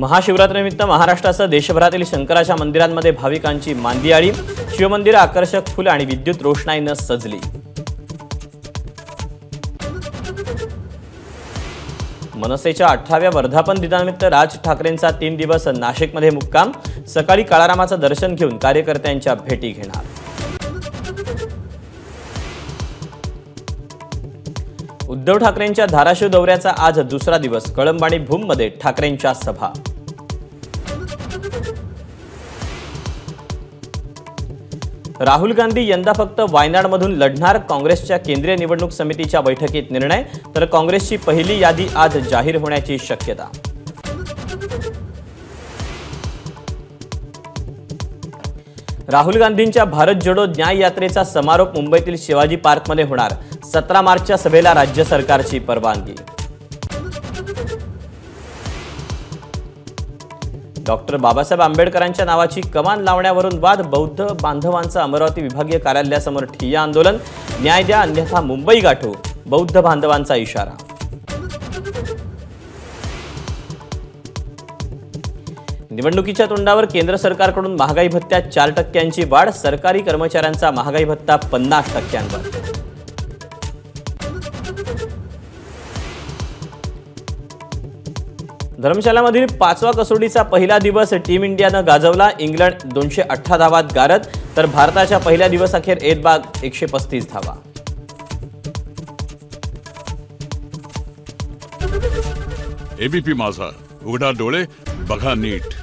महाशिवरात्रीनिमित्त महाराष्ट्रासह देशभरातील शंकराच्या मंदिरांमध्ये भाविकांची मांदियाळी। शिवमंदिर आकर्षक फुल आणि विद्युत रोषणाईने सजली। मनसेच्या 18व्या वर्धापन दिनानिमित्त राज ठाकरेंचा 3 दिवस नाशिकमध्ये मुक्काम। सकाळी काळारामाचं दर्शन घेऊन कार्यकर्त्यांच्या भेटी घेणार। उद्धव ठाकरेंच्या धाराशिव दौऱ्याचा आज दुसरा दिवस। कळंब आणि भूममध्ये ठाकरेंच्या सभा। राहुल गांधी यंदा फक्त वायनाडमधून लढणार। काँग्रेसच्या केंद्रीय निवडणूक समितीच्या बैठकीत निर्णय। तर काँग्रेसची पहिली यादी आज जाहीर होण्याची शक्यता। राहुल गांधींच्या भारत जोडो न्याय यात्रेचा समारोप मुंबईतील शिवाजी पार्कमध्ये होणार। 17 मार्चच्या सभेला राज्य सरकारची परवानगी। डॉक्टर बाबासाहेब आंबेडकरांच्या नावाची कमान लावण्यावरून वाद। बौद्ध बांधवांचं अमरावती विभागीय कार्यालयासमोर ठिय्या आंदोलन। न्याय द्या अन्यथा मुंबई गाठू, बौद्ध बांधवांचा इशारा। निवडणुकीच्या तोंडावर केंद्र सरकारकडून महागाई भत्त्यात 4% वाढ। सरकारी कर्मचाऱ्यांचा महागाई भत्ता 50%वर। धर्मशालामधील 5वा कसोटीचा पहिला दिवस टीम इंडियानं गाजवला। इंग्लंड 218 धावात गारद। तर भारताच्या पहिल्या दिवसाअखेर बाद 135 धावा। एबीपी माझा, उघडा डोळे बघा नीट।